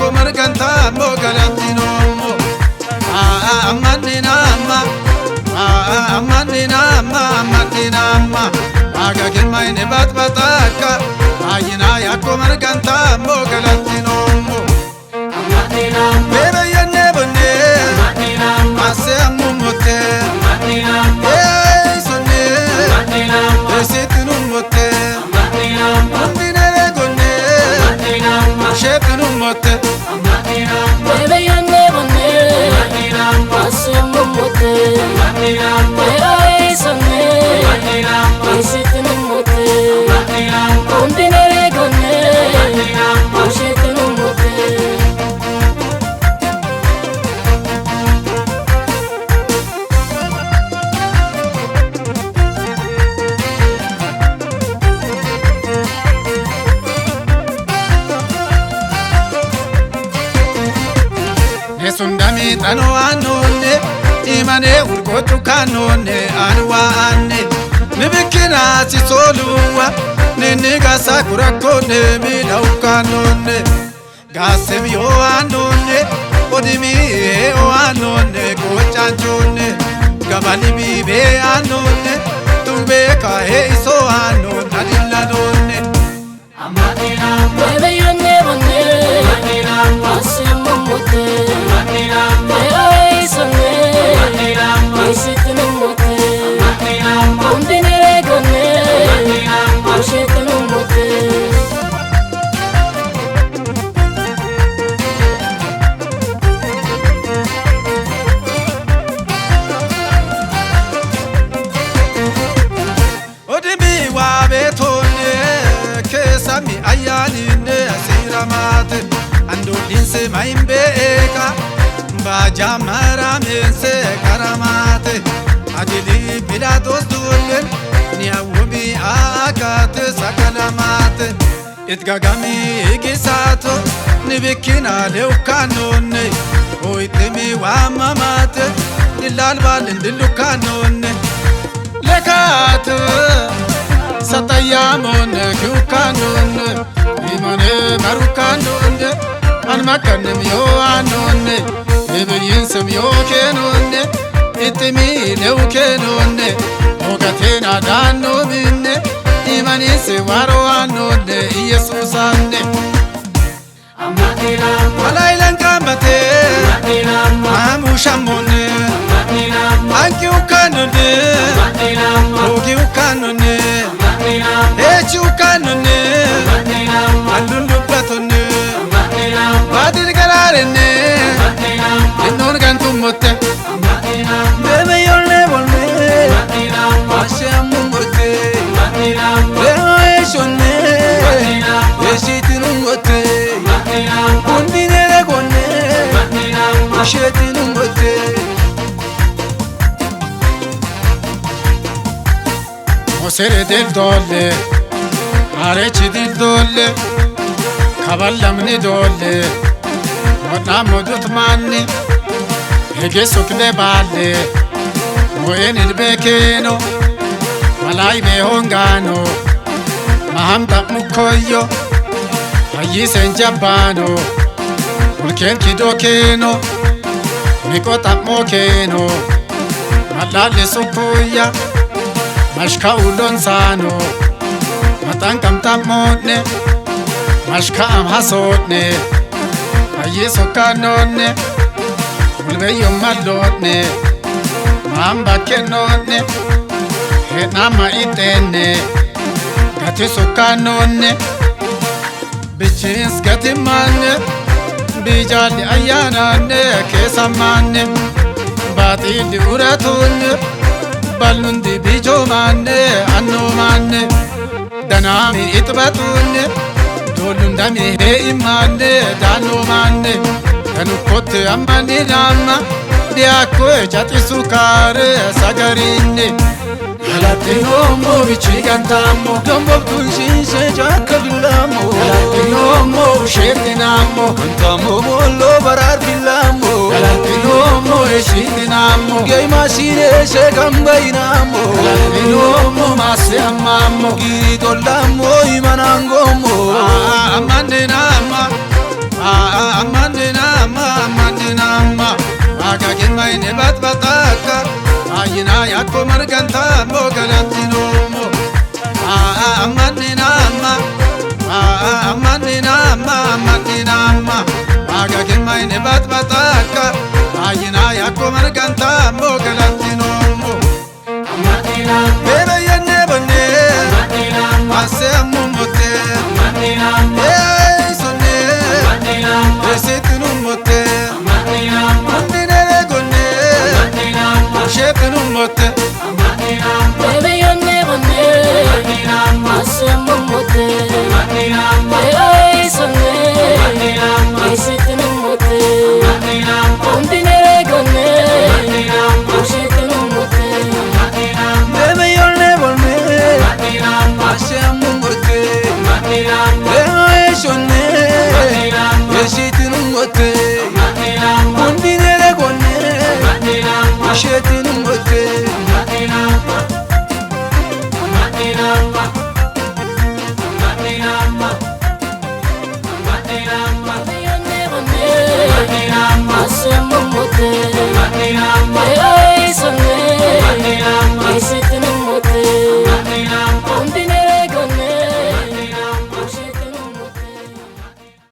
yakko marganta mo galantino mo amanina ma amanina ma aga gilmaine batbataka ayina yakko marganta mo galantino mo amanina bebe yenne bonne amanina ase amumote amanina hey sonne amanina esitinu mote amanina ambinere gonne amanina shetinu mote amanina bebe yenne bonne amanina ase amumote amanina hey sonne amanina esitinu mote amanina ambinere gonne amanina shetinu mote Sundami tano anone imane urgotu kanone anwa ane nibikina sisoluwa nini gasa kurakone mina ukanone gasem yo anone odimi o anone kochanchone gabani bibe anone tumbe kahe iso anone adilanone amadina bebe yenne bonne amadina ase amumote amadina hey sonne amadina esitinu mote amadina ambinere gonne amadina shetinu mote odimi wa betone kesami ayaline asiramate andodinse maimbeka bajamara mense karamate adili bilados dulen niawbi akate sakalamate itgagami gisato nibikina leukanone oitemi wa mamate dilalbal ndilukanone lekate satayamone kukanone imane marukanone anmakanem yo anone ebeyinsem yo kenone itimi leu kenone ogatena dano minne imanise waro anone yesus ane amadina walailan kamate amadina amushamone amadina anki ukanone amadina ogi ukanone amadina echi ukanone amadina alulubatone amadina badir gararene amadina enon gantumote amadina bebe yolle bolme amadina ashe amumote amadina leo eshone eshitinu mote amadina undinere gonne amadina shetinu mote Mosere del dolle areci del dolle kaballamni dolle modamodut manni egesokle balle moen ilbekeno malai be hongano mahamta mukoyo ayisen jabano ulken kidokeno mikota mokeno malale sukuya mashka ulon sano matankam tamone mashka am hasodne ayeso kanone ulbeyo malodne mamba kenone henama itene gatiso kanone bichis gatimane bijali ayanane kesamane batili uratunne balundi bijomane annomane danami itbatunne dolundami he imane danomane kanukote amani nama diakko jati sukare sagarine Galatinomo bichigantamo dombo kunshinse jakabillamo Galatinomo shetinamo antamo mollo barar billamo Galatinomo eshitinamo gay masine se gambainamo Galatinomo giri tollamo imanangomo amande nama ammaninamma Akakilma ine batbataka Ayina yakko margantammo galattinommo ammaninamma Akakilma ine batbataka Ayina yakko margantammo galattinommo Bebe yenne bonne Ase ammumote Sonne Esetinummote Undinere gonne Shetinummote Bebe yonne bonne Ase ammumote Sonne Esetinummote Undinere gonne Shetinummote Bebe yonne bonne Ase ammumote Sonne Esetinummote Undinere gonne Shetinummote Bebe yonne bonne Ase ammumote